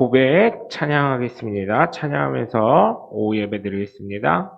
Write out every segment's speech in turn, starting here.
고백 찬양하겠습니다. 찬양하면서 오후 예배 드리겠습니다.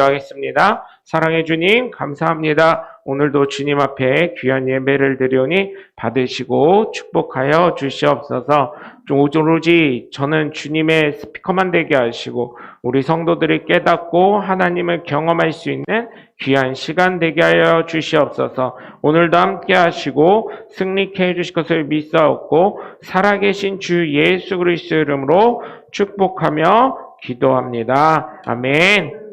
기도하겠습니다. 사랑해 주님, 감사합니다. 오늘도 주님 앞에 귀한 예배를 드리오니 받으시고 축복하여 주시옵소서. 오로지 저는 주님의 스피커만 되게 하시고 우리 성도들이 깨닫고 하나님을 경험할 수 있는 귀한 시간 되게 하여 주시옵소서. 오늘도 함께 하시고 승리케 해주실 것을 믿사옵고 살아계신 주 예수 그리스도 이름으로 축복하며 기도합니다. 아멘.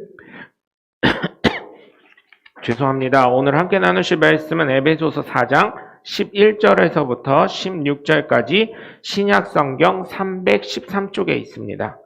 죄송합니다. 오늘 함께 나누실 말씀은 에베소서 4장 11절에서부터 16절까지 신약성경 313쪽에 있습니다.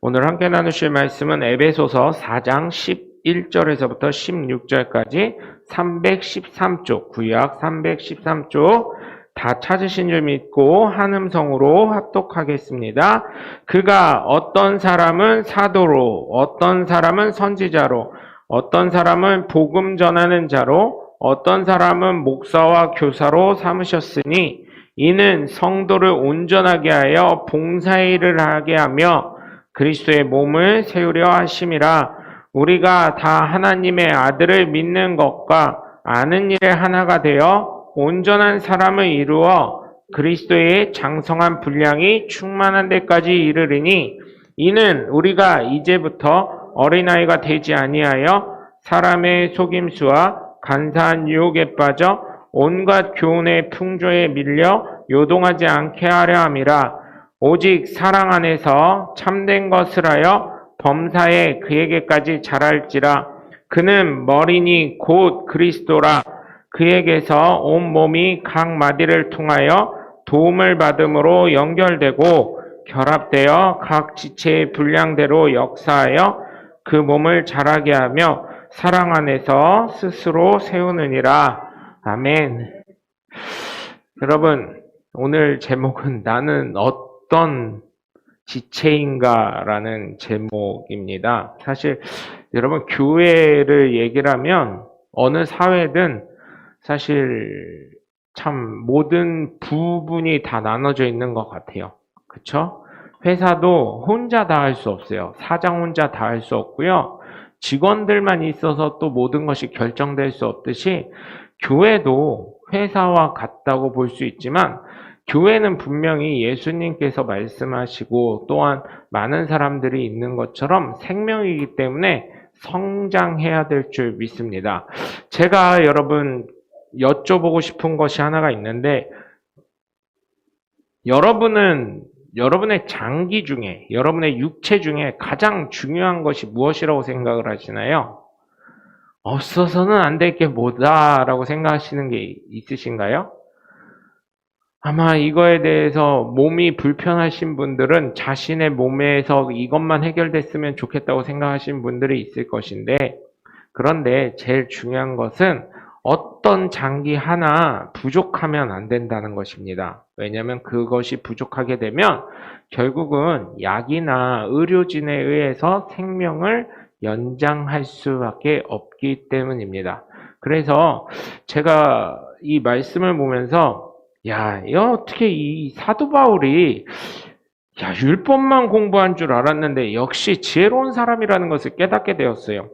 오늘 함께 나누실 말씀은 에베소서 4장 11절에서부터 16절까지 313쪽, 구약 313쪽 다 찾으신 줄 믿고 한 음성으로 합독하겠습니다. 그가 어떤 사람은 사도로, 어떤 사람은 선지자로, 어떤 사람은 복음 전하는 자로, 어떤 사람은 목사와 교사로 삼으셨으니 이는 성도를 온전하게 하여 봉사의 일을 하게 하며 그리스도의 몸을 세우려 하심이라. 우리가 다 하나님의 아들을 믿는 것과 아는 일에 하나가 되어 온전한 사람을 이루어 그리스도의 장성한 분량이 충만한 데까지 이르리니 이는 우리가 이제부터 어린아이가 되지 아니하여 사람의 속임수와 간사한 유혹에 빠져 온갖 교훈의 풍조에 밀려 요동하지 않게 하려 함이라. 오직 사랑 안에서 참된 것을 하여 범사에 그에게까지 자랄지라. 그는 머리니 곧 그리스도라. 그에게서 온 몸이 각 마디를 통하여 도움을 받음으로 연결되고 결합되어 각 지체의 분량대로 역사하여 그 몸을 자라게 하며 사랑 안에서 스스로 세우느니라. 아멘. 여러분, 오늘 제목은 나는 어떤 지체인가라는 제목입니다. 사실 여러분 교회를 얘기를 하면 어느 사회든 사실 참 모든 부분이 다 나눠져 있는 것 같아요. 그쵸? 회사도 혼자 다 할 수 없어요. 사장 혼자 다 할 수 없고요. 직원들만 있어서 또 모든 것이 결정될 수 없듯이 교회도 회사와 같다고 볼 수 있지만 교회는 분명히 예수님께서 말씀하시고 또한 많은 사람들이 있는 것처럼 생명이기 때문에 성장해야 될 줄 믿습니다. 제가 여러분 여쭤보고 싶은 것이 하나가 있는데 여러분은 여러분의 장기 중에 여러분의 육체 중에 가장 중요한 것이 무엇이라고 생각을 하시나요? 없어서는 안 될 게 뭐다라고 생각하시는 게 있으신가요? 아마 이거에 대해서 몸이 불편하신 분들은 자신의 몸에서 이것만 해결됐으면 좋겠다고 생각하시는 분들이 있을 것인데 그런데 제일 중요한 것은 어떤 장기 하나 부족하면 안 된다는 것입니다. 왜냐하면 그것이 부족하게 되면 결국은 약이나 의료진에 의해서 생명을 연장할 수밖에 없기 때문입니다. 그래서 제가 이 말씀을 보면서 어떻게 이 사도 바울이 율법만 공부한 줄 알았는데 역시 지혜로운 사람이라는 것을 깨닫게 되었어요.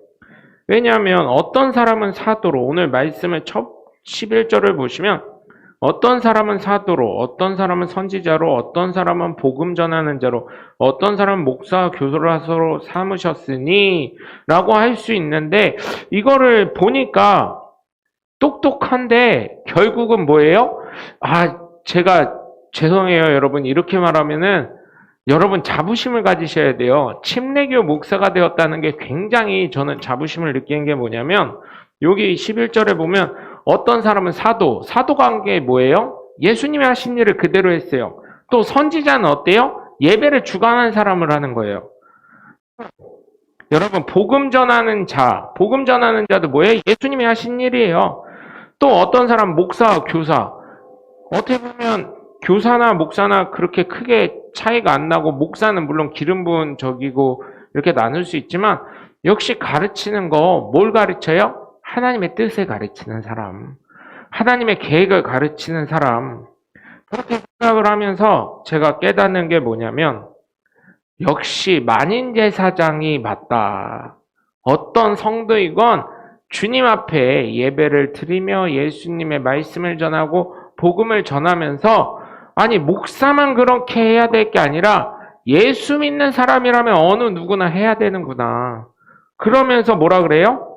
왜냐하면 어떤 사람은 사도로, 오늘 말씀의 첫 11절을 보시면 어떤 사람은 사도로, 어떤 사람은 선지자로, 어떤 사람은 복음 전하는 자로, 어떤 사람은 목사, 교사로 삼으셨으니 라고 할 수 있는데 이거를 보니까 똑똑한데 결국은 뭐예요? 제가 죄송해요 여러분, 이렇게 말하면은 여러분 자부심을 가지셔야 돼요. 침례교 목사가 되었다는 게 굉장히 저는 자부심을 느끼는 게 뭐냐면 여기 11절에 보면 어떤 사람은 사도가 한 게 뭐예요? 예수님이 하신 일을 그대로 했어요. 또 선지자는 어때요? 예배를 주관하는 사람을 하는 거예요. 여러분 복음 전하는 자도 뭐예요? 예수님이 하신 일이에요. 또 어떤 사람 목사, 교사, 어떻게 보면 교사나 목사나 그렇게 크게 차이가 안 나고, 목사는 물론 기름 부은 적이고 이렇게 나눌 수 있지만, 역시 가르치는 거 뭘 가르쳐요? 하나님의 뜻을 가르치는 사람, 하나님의 계획을 가르치는 사람. 그렇게 생각을 하면서 제가 깨닫는 게 뭐냐면, 역시 만인제사장이 맞다. 어떤 성도이건 주님 앞에 예배를 드리며 예수님의 말씀을 전하고 복음을 전하면서, 아니 목사만 그렇게 해야 될 게 아니라 예수 믿는 사람이라면 어느 누구나 해야 되는구나. 그러면서 뭐라 그래요?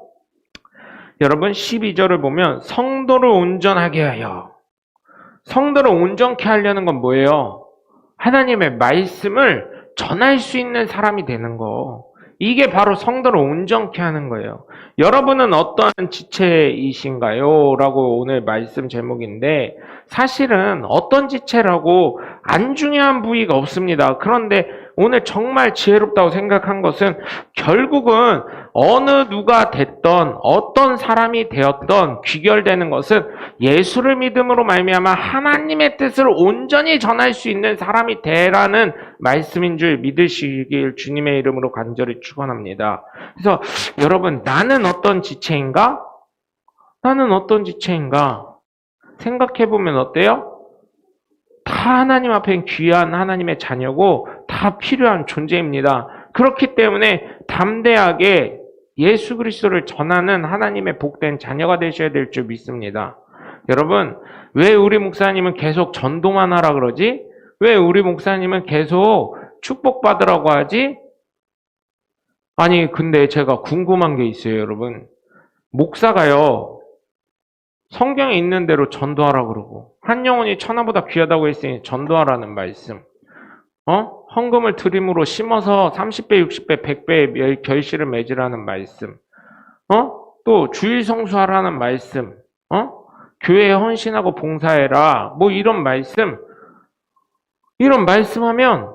여러분 12절을 보면 성도를 온전하게 하여. 성도를 온전케 하려는 건 뭐예요? 하나님의 말씀을 전할 수 있는 사람이 되는 거. 이게 바로 성도를 온전케 하는 거예요. 여러분은 어떠한 지체이신가요? 라고 오늘 말씀 제목인데, 사실은 어떤 지체라고 안 중요한 부위가 없습니다. 그런데 오늘 정말 지혜롭다고 생각한 것은, 결국은 어느 누가 됐던 어떤 사람이 되었던 귀결되는 것은 예수를 믿음으로 말미암아 하나님의 뜻을 온전히 전할 수 있는 사람이 되라는 말씀인 줄 믿으시길 주님의 이름으로 간절히 축원합니다. 그래서 여러분, 나는 어떤 지체인가? 나는 어떤 지체인가? 생각해보면 어때요? 다 하나님 앞엔 귀한 하나님의 자녀고 다 필요한 존재입니다. 그렇기 때문에 담대하게 예수 그리스도를 전하는 하나님의 복된 자녀가 되셔야 될 줄 믿습니다. 여러분, 왜 우리 목사님은 계속 전도만 하라 그러지? 왜 우리 목사님은 계속 축복받으라고 하지? 아니, 근데 제가 궁금한 게 있어요, 여러분. 목사가요, 성경에 있는 대로 전도하라 그러고, 한 영혼이 천하보다 귀하다고 했으니 전도하라는 말씀. 헌금을 드림으로 심어서 30배, 60배, 100배의 결실을 맺으라는 말씀. 또 주일 성수하라는 말씀. 교회에 헌신하고 봉사해라. 뭐 이런 말씀. 이런 말씀하면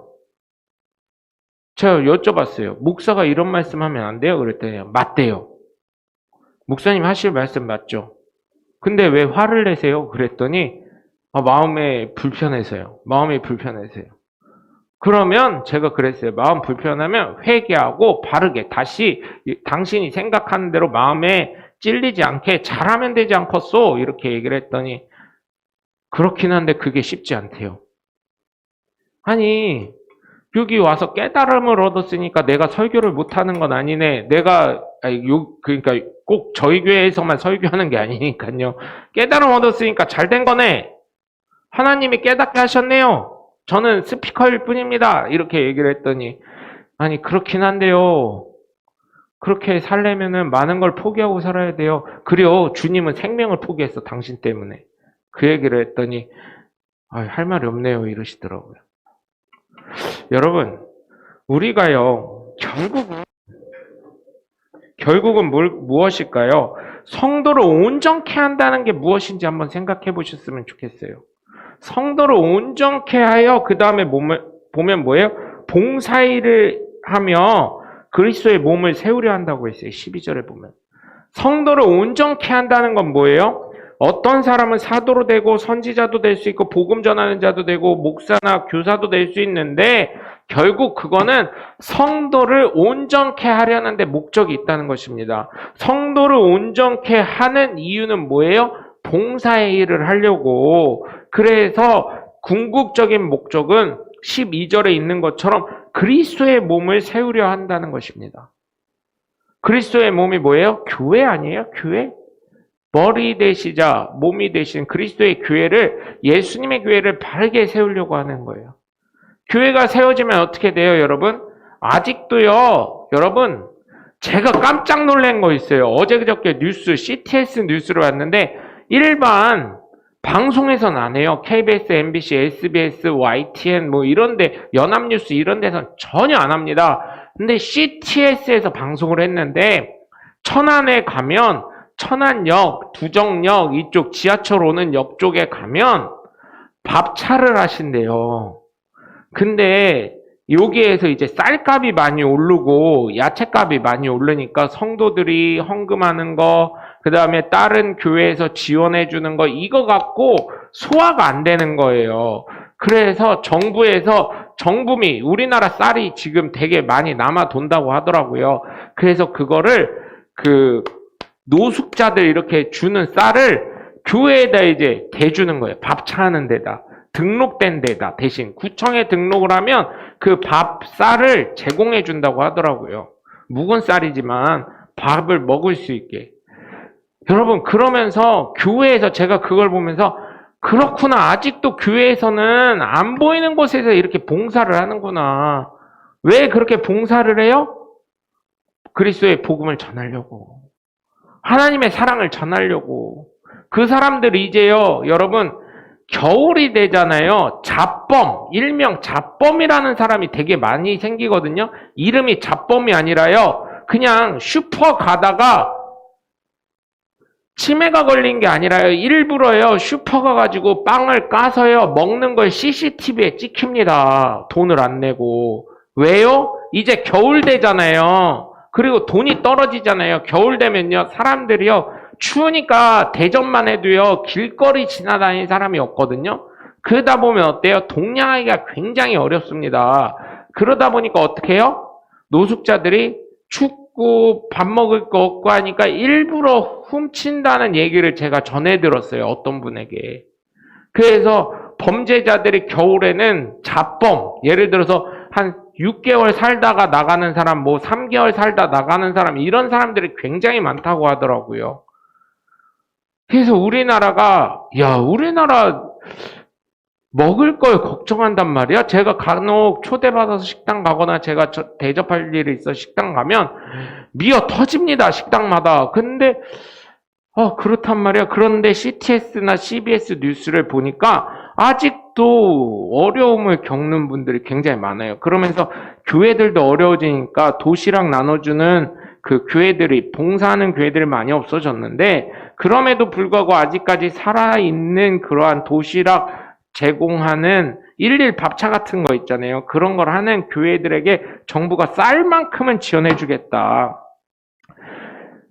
제가 여쭤봤어요. 목사가 이런 말씀하면 안 돼요? 그랬더니 맞대요. 목사님 하실 말씀 맞죠? 근데 왜 화를 내세요? 그랬더니 마음에 불편해서요. 마음이 불편해서요. 그러면 제가 그랬어요. 마음 불편하면 회개하고 바르게 다시 당신이 생각하는 대로 마음에 찔리지 않게 잘하면 되지 않겠소? 이렇게 얘기를 했더니 그렇긴 한데 그게 쉽지 않대요. 아니, 여기 와서 깨달음을 얻었으니까 내가 설교를 못하는 건 아니네. 그러니까 꼭 저희 교회에서만 설교하는 게 아니니까요. 깨달음 얻었으니까 잘된 거네. 하나님이 깨닫게 하셨네요. 저는 스피커일 뿐입니다. 이렇게 얘기를 했더니, 아니 그렇긴 한데요. 그렇게 살려면은 많은 걸 포기하고 살아야 돼요. 그래요. 주님은 생명을 포기했어. 당신 때문에. 그 얘기를 했더니 할 말이 없네요. 이러시더라고요. 여러분, 우리가요, 결국은 무엇일까요? 성도를 온전케 한다는 게 무엇인지 한번 생각해 보셨으면 좋겠어요. 성도를 온전케 하여 그 다음에 보면 뭐예요? 봉사일을 하며 그리스도의 몸을 세우려 한다고 했어요. 12절에 보면. 성도를 온전케 한다는 건 뭐예요? 어떤 사람은 사도로 되고 선지자도 될 수 있고 복음 전하는 자도 되고 목사나 교사도 될 수 있는데, 결국 그거는 성도를 온전케 하려는 데 목적이 있다는 것입니다. 성도를 온전케 하는 이유는 뭐예요? 봉사의 일을 하려고. 그래서 궁극적인 목적은 12절에 있는 것처럼 그리스도의 몸을 세우려 한다는 것입니다. 그리스도의 몸이 뭐예요? 교회 아니에요? 교회? 머리 되시자 몸이 되신 그리스도의 교회를, 예수님의 교회를 바르게 세우려고 하는 거예요. 교회가 세워지면 어떻게 돼요, 여러분? 아직도요, 여러분, 제가 깜짝 놀란 거 있어요. 어제 그저께 CTS 뉴스를 봤는데 일반 방송에서는 안 해요. KBS, MBC, SBS, YTN 뭐 이런데, 연합뉴스 이런 데서는 전혀 안 합니다. 근데 CTS에서 방송을 했는데, 천안에 가면 천안역, 두정역 이쪽 지하철 오는 역 쪽에 가면 밥차를 하신대요. 근데 여기에서 이제 쌀값이 많이 오르고 야채값이 많이 오르니까 성도들이 헌금하는 거, 그 다음에 다른 교회에서 지원해 주는 거, 이거 갖고 소화가 안 되는 거예요. 그래서 정부미, 우리나라 쌀이 지금 되게 많이 남아 돈다고 하더라고요. 그래서 그거를 노숙자들 이렇게 주는 쌀을 교회에다 이제 대주는 거예요. 밥 차는 데다. 등록된 데다. 대신 구청에 등록을 하면 그 쌀을 제공해 준다고 하더라고요. 묵은 쌀이지만 밥을 먹을 수 있게. 여러분, 그러면서 교회에서 제가 그걸 보면서 그렇구나. 아직도 교회에서는 안 보이는 곳에서 이렇게 봉사를 하는구나. 왜 그렇게 봉사를 해요? 그리스도의 복음을 전하려고. 하나님의 사랑을 전하려고. 그 사람들이 이제요, 여러분, 겨울이 되잖아요. 잡범, 일명 잡범이라는 사람이 되게 많이 생기거든요. 이름이 잡범이 아니라요, 그냥 슈퍼 가다가 치매가 걸린 게 아니라요, 일부러요, 슈퍼 가가지고 빵을 까서요, 먹는 걸 CCTV에 찍힙니다. 돈을 안 내고. 왜요? 이제 겨울 되잖아요. 그리고 돈이 떨어지잖아요. 겨울 되면요, 사람들이요, 추우니까 대전만 해도요, 길거리 지나다니는 사람이 없거든요. 그러다 보면 어때요? 동냥하기가 굉장히 어렵습니다. 그러다 보니까 어떻게 해요? 노숙자들이 춥고 밥 먹을 거 없고 하니까 일부러 훔친다는 얘기를 제가 전해 들었어요. 어떤 분에게. 그래서 범죄자들이 겨울에는 잡범, 예를 들어서 한 6개월 살다가 나가는 사람, 3개월 살다 나가는 사람, 이런 사람들이 굉장히 많다고 하더라고요. 그래서 우리나라 먹을 걸 걱정한단 말이야. 제가 간혹 초대받아서 식당 가거나 제가 대접할 일이 있어 식당 가면 미어 터집니다. 식당마다. 근데 그렇단 말이야. 그런데 CTS나 CBS 뉴스를 보니까 아직도 어려움을 겪는 분들이 굉장히 많아요. 그러면서 교회들도 어려워지니까 도시락 나눠주는 그 교회들이, 봉사하는 교회들이 많이 없어졌는데, 그럼에도 불구하고 아직까지 살아있는 그러한 도시락 제공하는 일일 밥차 같은 거 있잖아요. 그런 걸 하는 교회들에게 정부가 쌀만큼은 지원해주겠다.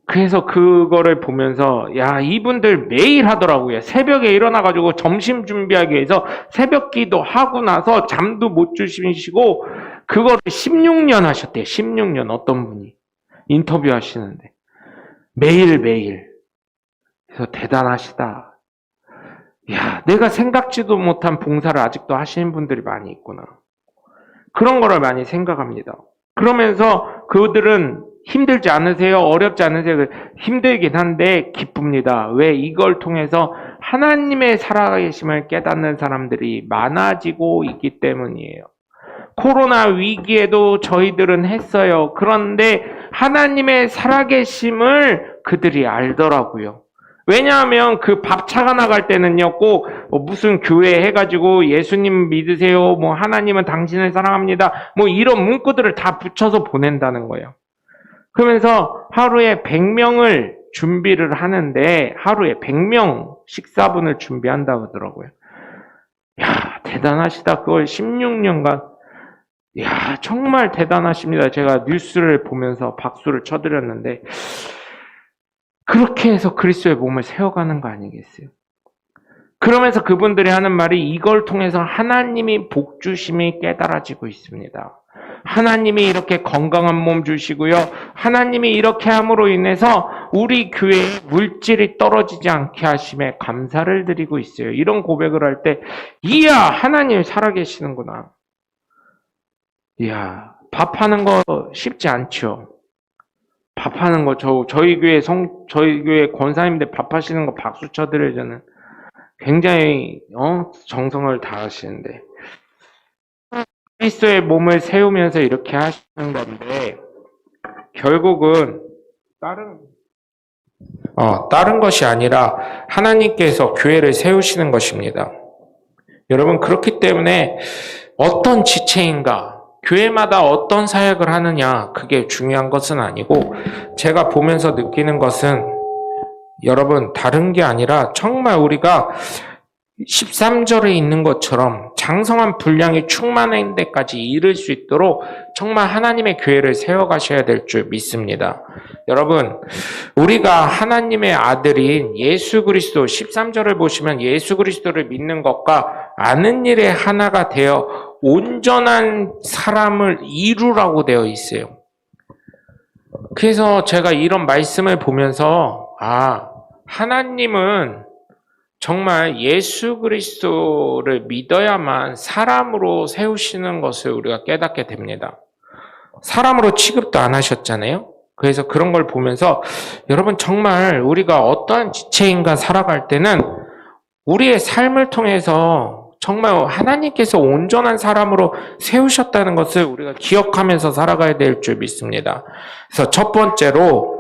그래서 그거를 보면서 이분들 매일 하더라고요. 새벽에 일어나가지고 점심 준비하기 위해서 새벽 기도하고 나서 잠도 못 주무시고 그거를 16년 하셨대요. 16년 어떤 분이 인터뷰 하시는데 매일매일. 그래서 대단하시다. 내가 생각지도 못한 봉사를 아직도 하시는 분들이 많이 있구나. 그런 거를 많이 생각합니다. 그러면서 그들은 힘들지 않으세요? 어렵지 않으세요? 힘들긴 한데 기쁩니다. 왜? 이걸 통해서 하나님의 살아계심을 깨닫는 사람들이 많아지고 있기 때문이에요. 코로나 위기에도 저희들은 했어요. 그런데 하나님의 살아계심을 그들이 알더라고요. 왜냐하면 그 밥차가 나갈 때는요, 꼭 무슨 교회 해가지고 예수님 믿으세요, 하나님은 당신을 사랑합니다, 이런 문구들을 다 붙여서 보낸다는 거예요. 그러면서 하루에 100명을 준비를 하는데 하루에 100명 식사분을 준비한다고 하더라고요. 대단하시다. 그걸 16년간. 정말 대단하십니다. 제가 뉴스를 보면서 박수를 쳐드렸는데, 그렇게 해서 그리스도의 몸을 세워가는 거 아니겠어요? 그러면서 그분들이 하는 말이, 이걸 통해서 하나님이 복 주심이 깨달아지고 있습니다. 하나님이 이렇게 건강한 몸 주시고요. 하나님이 이렇게 함으로 인해서 우리 교회에 물질이 떨어지지 않게 하심에 감사를 드리고 있어요. 이런 고백을 할 때, 하나님 살아계시는구나. 밥하는 거 쉽지 않죠. 밥하는 거, 저희 교회 권사님들 밥하시는 거 박수 쳐드려요. 저는 굉장히 정성을 다하시는데, 그리스도의 몸을 세우면서 이렇게 하시는 건데, 결국은 다른 것이 아니라 하나님께서 교회를 세우시는 것입니다. 여러분, 그렇기 때문에 어떤 지체인가, 교회마다 어떤 사역을 하느냐, 그게 중요한 것은 아니고, 제가 보면서 느끼는 것은, 여러분, 다른 게 아니라 정말 우리가 13절에 있는 것처럼 장성한 분량이 충만한 데까지 이를 수 있도록 정말 하나님의 교회를 세워가셔야 될 줄 믿습니다. 여러분, 우리가 하나님의 아들인 예수 그리스도 13절을 보시면 예수 그리스도를 믿는 것과 아는 일의 하나가 되어 온전한 사람을 이루라고 되어 있어요. 그래서 제가 이런 말씀을 보면서 하나님은 정말 예수 그리스도를 믿어야만 사람으로 세우시는 것을 우리가 깨닫게 됩니다. 사람으로 취급도 안 하셨잖아요. 그래서 그런 걸 보면서 여러분 정말 우리가 어떠한 지체인가 살아갈 때는 우리의 삶을 통해서 정말 하나님께서 온전한 사람으로 세우셨다는 것을 우리가 기억하면서 살아가야 될 줄 믿습니다. 그래서 첫 번째로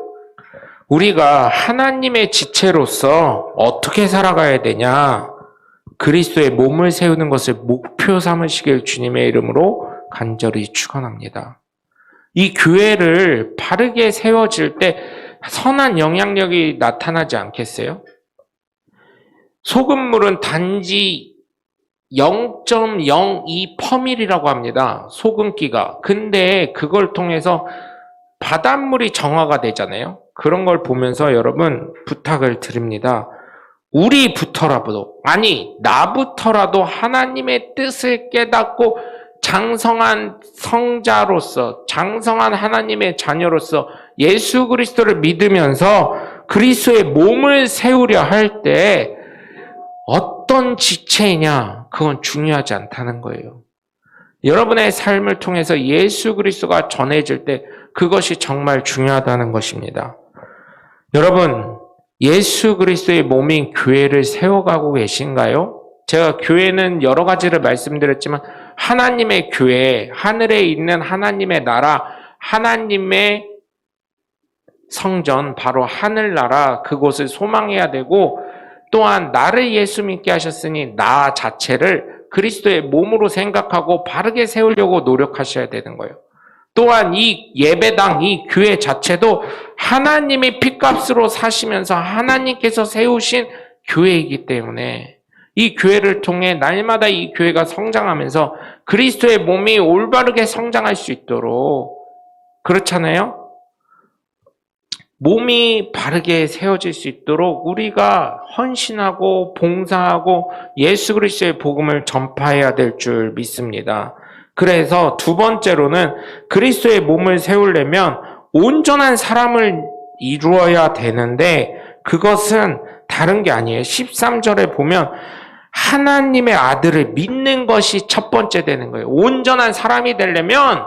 우리가 하나님의 지체로서 어떻게 살아가야 되냐? 그리스도의 몸을 세우는 것을 목표 삼으시길 주님의 이름으로 간절히 축원합니다. 이 교회를 바르게 세워질 때 선한 영향력이 나타나지 않겠어요? 소금물은 단지 0.02%이라고 합니다. 소금기가. 근데 그걸 통해서 바닷물이 정화가 되잖아요. 그런 걸 보면서 여러분 부탁을 드립니다. 나부터라도 하나님의 뜻을 깨닫고 장성한 성자로서, 장성한 하나님의 자녀로서 예수 그리스도를 믿으면서 그리스도의 몸을 세우려 할 때 어떤 지체이냐, 그건 중요하지 않다는 거예요. 여러분의 삶을 통해서 예수 그리스도가 전해질 때 그것이 정말 중요하다는 것입니다. 여러분, 예수 그리스도의 몸인 교회를 세워가고 계신가요? 제가 교회는 여러 가지를 말씀드렸지만 하나님의 교회, 하늘에 있는 하나님의 나라, 하나님의 성전, 바로 하늘나라, 그곳을 소망해야 되고, 또한 나를 예수 믿게 하셨으니 나 자체를 그리스도의 몸으로 생각하고 바르게 세우려고 노력하셔야 되는 거예요. 또한 이 예배당, 이 교회 자체도 하나님의 핏값으로 사시면서 하나님께서 세우신 교회이기 때문에 이 교회를 통해 날마다 이 교회가 성장하면서 그리스도의 몸이 올바르게 성장할 수 있도록, 그렇잖아요? 몸이 바르게 세워질 수 있도록 우리가 헌신하고 봉사하고 예수 그리스도의 복음을 전파해야 될 줄 믿습니다. 그래서 두 번째로는 그리스도의 몸을 세우려면 온전한 사람을 이루어야 되는데 그것은 다른 게 아니에요. 13절에 보면 하나님의 아들을 믿는 것이 첫 번째 되는 거예요. 온전한 사람이 되려면,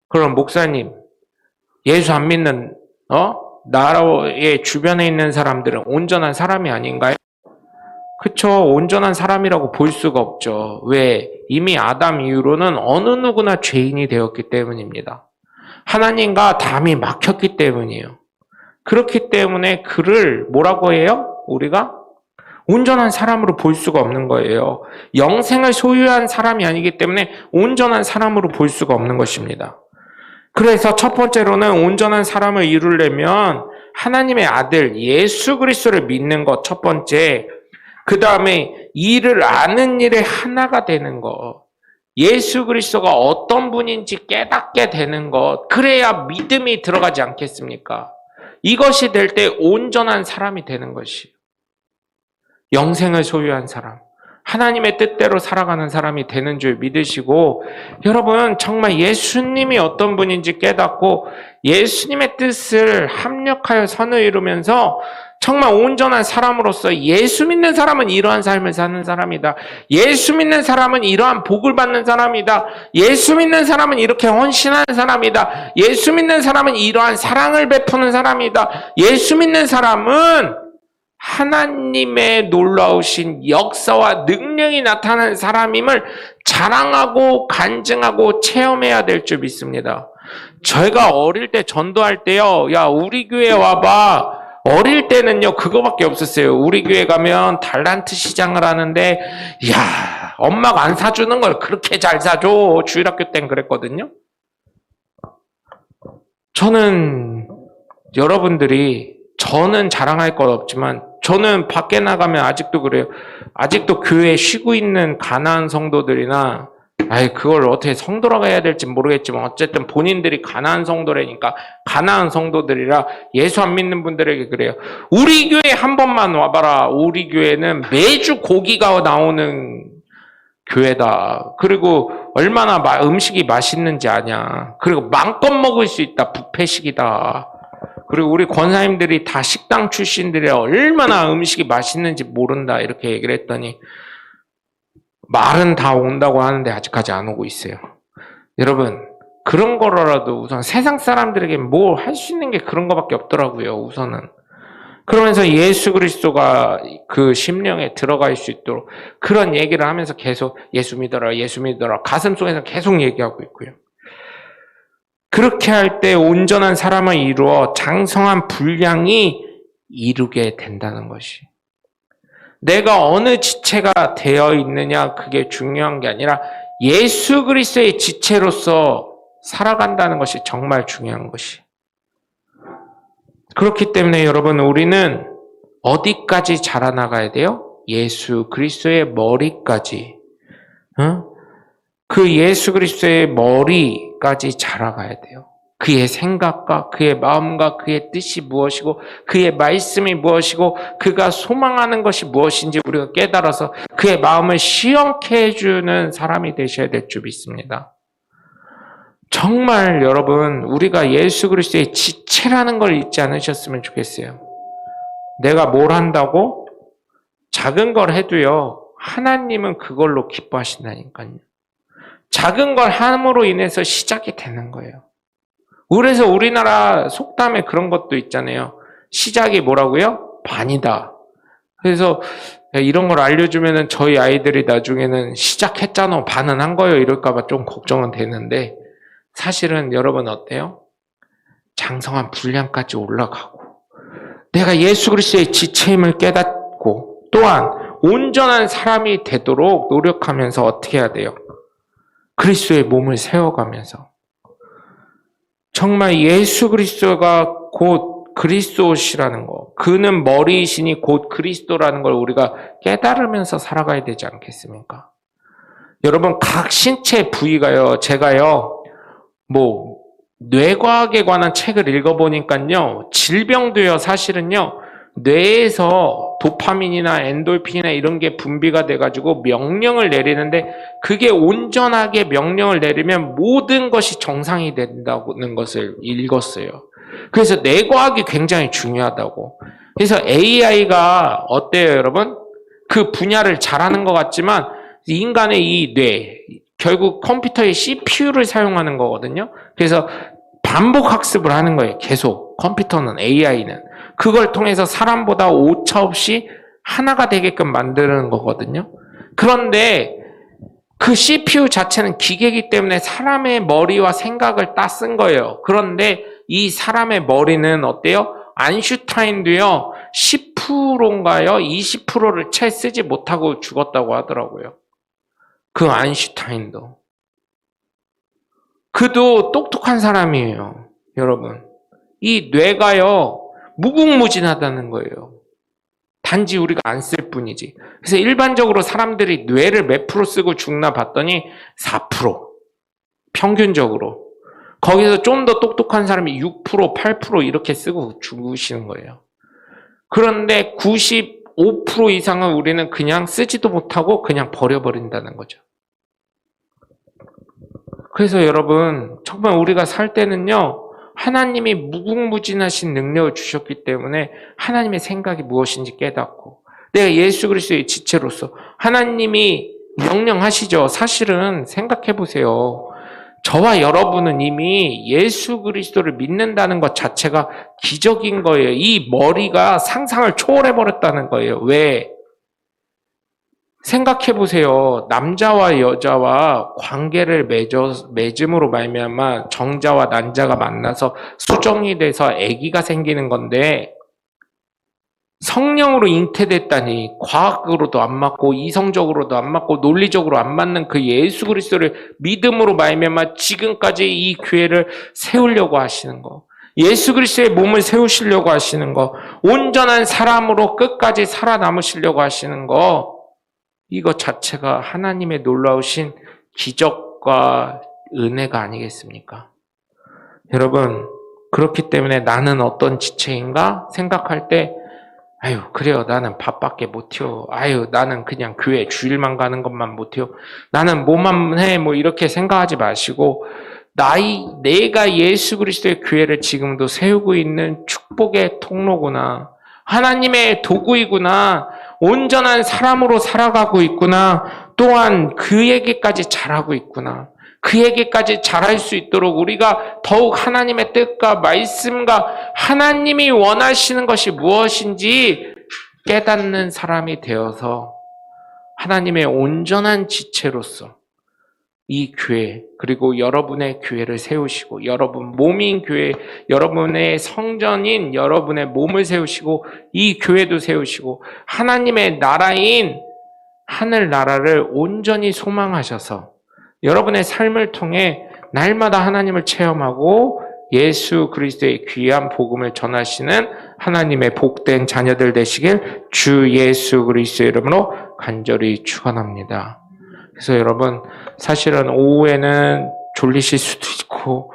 그럼 목사님, 예수 안 믿는 나라의 주변에 있는 사람들은 온전한 사람이 아닌가요? 그쵸. 온전한 사람이라고 볼 수가 없죠. 왜? 이미 아담 이후로는 어느 누구나 죄인이 되었기 때문입니다. 하나님과 담이 막혔기 때문이에요. 그렇기 때문에 그를 뭐라고 해요? 우리가? 온전한 사람으로 볼 수가 없는 거예요. 영생을 소유한 사람이 아니기 때문에 온전한 사람으로 볼 수가 없는 것입니다. 그래서 첫 번째로는 온전한 사람을 이루려면 하나님의 아들 예수 그리스도를 믿는 것 첫 번째, 그 다음에 이를 아는 일의 하나가 되는 것, 예수 그리스도가 어떤 분인지 깨닫게 되는 것, 그래야 믿음이 들어가지 않겠습니까? 이것이 될 때 온전한 사람이 되는 것이에요. 영생을 소유한 사람, 하나님의 뜻대로 살아가는 사람이 되는 줄 믿으시고, 여러분 정말 예수님이 어떤 분인지 깨닫고 예수님의 뜻을 합력하여 선을 이루면서 정말 온전한 사람으로서, 예수 믿는 사람은 이러한 삶을 사는 사람이다, 예수 믿는 사람은 이러한 복을 받는 사람이다, 예수 믿는 사람은 이렇게 헌신하는 사람이다, 예수 믿는 사람은 이러한 사랑을 베푸는 사람이다, 예수 믿는 사람은 하나님의 놀라우신 역사와 능력이 나타나는 사람임을 자랑하고 간증하고 체험해야 될 줄 믿습니다. 저희가 어릴 때 전도할 때요, 야 우리 교회 와봐, 어릴 때는요 그거밖에 없었어요. 우리 교회 가면 달란트 시장을 하는데, 야 엄마가 안 사주는 걸 그렇게 잘 사줘. 주일학교 땐 그랬거든요. 저는 자랑할 것 없지만 저는 밖에 나가면 아직도 그래요. 아직도 교회에 쉬고 있는 가난한 성도들이나, 그걸 어떻게 성도라고 해야 될지 모르겠지만, 어쨌든 본인들이 가난한 성도라니까, 가난한 성도들이라 예수 안 믿는 분들에게 그래요. 우리 교회 한 번만 와봐라. 우리 교회는 매주 고기가 나오는 교회다. 그리고 얼마나 음식이 맛있는지 아냐. 그리고 마음껏 먹을 수 있다. 뷔페식이다. 그리고 우리 권사님들이 다 식당 출신들이라 얼마나 음식이 맛있는지 모른다. 이렇게 얘기를 했더니 말은 다 온다고 하는데 아직까지 안 오고 있어요. 여러분, 그런 거라도 우선 세상 사람들에게 뭐 할 수 있는 게 그런 거밖에 없더라고요. 우선은. 그러면서 예수 그리스도가 그 심령에 들어갈 수 있도록 그런 얘기를 하면서 계속 예수 믿어라, 예수 믿어라. 가슴속에서 계속 얘기하고 있고요. 그렇게 할 때 온전한 사람을 이루어 장성한 분량이 이루게 된다는 것이. 내가 어느 지체가 되어 있느냐 그게 중요한 게 아니라 예수 그리스도의 지체로서 살아간다는 것이 정말 중요한 것이. 그렇기 때문에 여러분 우리는 어디까지 자라나가야 돼요? 예수 그리스도의 머리까지. 그 예수 그리스도의 머리까지 자라가야 돼요. 그의 생각과 그의 마음과 그의 뜻이 무엇이고 그의 말씀이 무엇이고 그가 소망하는 것이 무엇인지 우리가 깨달아서 그의 마음을 시원케 해주는 사람이 되셔야 될 줄 믿습니다. 정말 여러분 우리가 예수 그리스도의 지체라는 걸 잊지 않으셨으면 좋겠어요. 내가 뭘 한다고? 작은 걸 해도요. 하나님은 그걸로 기뻐하신다니까요. 작은 걸 함으로 인해서 시작이 되는 거예요. 그래서 우리나라 속담에 그런 것도 있잖아요. 시작이 뭐라고요? 반이다. 그래서 이런 걸 알려주면은 저희 아이들이 나중에는 시작했잖아, 반은 한 거예요. 이럴까봐 좀 걱정은 되는데 사실은 여러분 어때요? 장성한 분량까지 올라가고 내가 예수 그리스도의 지체임을 깨닫고 또한 온전한 사람이 되도록 노력하면서 어떻게 해야 돼요? 그리스도의 몸을 세워가면서 정말 예수 그리스도가 곧 그리스도시라는 거, 그는 머리이시니 곧 그리스도라는 걸 우리가 깨달으면서 살아가야 되지 않겠습니까? 여러분 각 신체 부위가요, 제가요 뇌과학에 관한 책을 읽어보니까요, 질병도요 사실은요 뇌에서 도파민이나 엔돌핀이나 이런 게 분비가 돼가지고 명령을 내리는데 그게 온전하게 명령을 내리면 모든 것이 정상이 된다는 것을 읽었어요. 그래서 뇌과학이 굉장히 중요하다고. 그래서 AI가 어때요 여러분? 그 분야를 잘하는 것 같지만 인간의 이 뇌, 결국 컴퓨터의 CPU를 사용하는 거거든요. 그래서 반복 학습을 하는 거예요. 계속 컴퓨터는 AI는. 그걸 통해서 사람보다 오차 없이 하나가 되게끔 만드는 거거든요. 그런데 그 CPU 자체는 기계이기 때문에 사람의 머리와 생각을 따쓴 거예요. 그런데 이 사람의 머리는 어때요? 아인슈타인도요 10%인가요? 20%를 채 쓰지 못하고 죽었다고 하더라고요. 그 아인슈타인도. 그도 똑똑한 사람이에요. 여러분. 이 뇌가요 무궁무진하다는 거예요. 단지 우리가 안 쓸 뿐이지. 그래서 일반적으로 사람들이 뇌를 몇 프로 쓰고 죽나 봤더니 4%. 평균적으로. 거기서 좀 더 똑똑한 사람이 6%, 8% 이렇게 쓰고 죽으시는 거예요. 그런데 95% 이상은 우리는 그냥 쓰지도 못하고 그냥 버려버린다는 거죠. 그래서 여러분, 정말 우리가 살 때는요, 하나님이 무궁무진하신 능력을 주셨기 때문에 하나님의 생각이 무엇인지 깨닫고 내가 예수 그리스도의 지체로서 하나님이 명령하시죠. 사실은 생각해 보세요. 저와 여러분은 이미 예수 그리스도를 믿는다는 것 자체가 기적인 거예요. 이 머리가 상상을 초월해 버렸다는 거예요. 왜? 생각해 보세요. 남자와 여자와 관계를 맺음으로 말미암아 정자와 난자가 만나서 수정이 돼서 아기가 생기는 건데 성령으로 잉태됐다니 과학으로도 안 맞고 이성적으로도 안 맞고 논리적으로 안 맞는 그 예수 그리스도를 믿음으로 말미암아 지금까지 이 교회를 세우려고 하시는 거. 예수 그리스도의 몸을 세우시려고 하시는 거, 온전한 사람으로 끝까지 살아남으시려고 하시는 거, 이거 자체가 하나님의 놀라우신 기적과 은혜가 아니겠습니까? 여러분, 그렇기 때문에 나는 어떤 지체인가 생각할 때, 아유, 그래요. 나는 밥밖에 못해요. 아유, 나는 그냥 교회 주일만 가는 것만 못해요. 나는 뭐만 해. 뭐 이렇게 생각하지 마시고, 내가 예수 그리스도의 교회를 지금도 세우고 있는 축복의 통로구나. 하나님의 도구이구나. 온전한 사람으로 살아가고 있구나. 또한 그에게까지 잘하고 있구나. 그에게까지 잘할 수 있도록 우리가 더욱 하나님의 뜻과 말씀과 하나님이 원하시는 것이 무엇인지 깨닫는 사람이 되어서 하나님의 온전한 지체로서 이 교회, 그리고 여러분의 교회를 세우시고, 여러분 몸인 교회, 여러분의 성전인 여러분의 몸을 세우시고, 이 교회도 세우시고, 하나님의 나라인 하늘나라를 온전히 소망하셔서 여러분의 삶을 통해 날마다 하나님을 체험하고 예수 그리스도의 귀한 복음을 전하시는 하나님의 복된 자녀들 되시길 주 예수 그리스도의 이름으로 간절히 축원합니다. 그래서 여러분, 사실은 오후에는 졸리실 수도 있고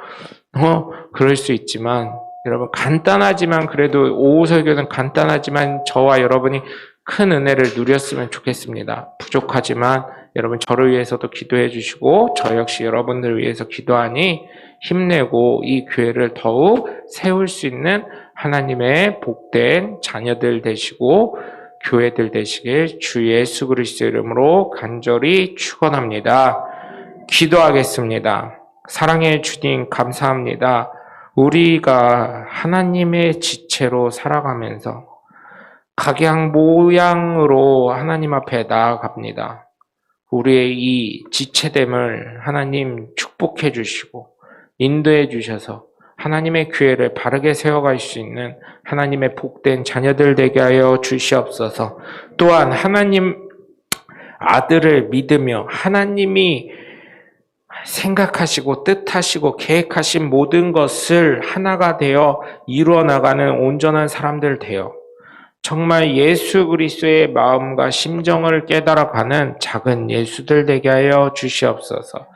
그럴 수 있지만, 여러분 간단하지만, 그래도 오후 설교는 간단하지만 저와 여러분이 큰 은혜를 누렸으면 좋겠습니다. 부족하지만 여러분 저를 위해서도 기도해 주시고, 저 역시 여러분들을 위해서 기도하니 힘내고 이 교회를 더욱 세울 수 있는 하나님의 복된 자녀들 되시고 교회들 되시길 주 예수 그리스도 이름으로 간절히 축원합니다. 기도하겠습니다. 사랑의 주님, 감사합니다. 우리가 하나님의 지체로 살아가면서 각양 모양으로 하나님 앞에 나아갑니다. 우리의 이 지체됨을 하나님 축복해 주시고 인도해 주셔서 하나님의 교회를 바르게 세워갈 수 있는 하나님의 복된 자녀들 되게 하여 주시옵소서. 또한 하나님 아들을 믿으며 하나님이 생각하시고 뜻하시고 계획하신 모든 것을 하나가 되어 이루어 나가는 온전한 사람들 되어 정말 예수 그리스도의 마음과 심정을 깨달아가는 작은 예수들 되게 하여 주시옵소서.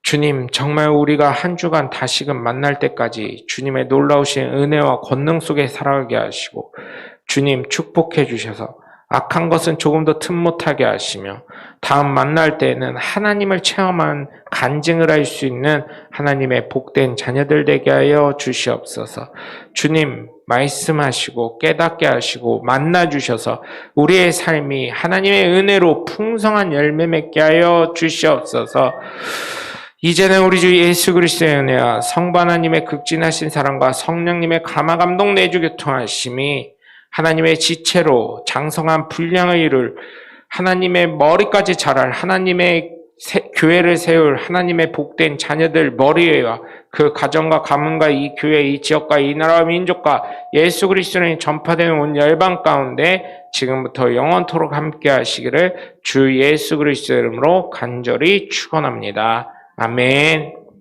주님, 정말 우리가 한 주간 다시금 만날 때까지 주님의 놀라우신 은혜와 권능 속에 살아가게 하시고, 주님 축복해 주셔서 악한 것은 조금 더 틈 못하게 하시며, 다음 만날 때에는 하나님을 체험한 간증을 할 수 있는 하나님의 복된 자녀들 되게 하여 주시옵소서. 주님 말씀하시고 깨닫게 하시고 만나 주셔서 우리의 삶이 하나님의 은혜로 풍성한 열매 맺게 하여 주시옵소서. 이제는 우리 주 예수 그리스도의 은혜와 성부 하나님의 극진하신 사랑과 성령님의 감화 감동 내주 교통하심이 하나님의 지체로 장성한 분량을 이룰 하나님의 머리까지 자랄 하나님의 교회를 세울 하나님의 복된 자녀들 머리와 그 가정과 가문과 이 교회, 이 지역과 이 나라와 민족과 예수 그리스도는 전파되는 온 열방 가운데 지금부터 영원토록 함께 하시기를 주 예수 그리스도 이름으로 간절히 축원합니다. 아멘.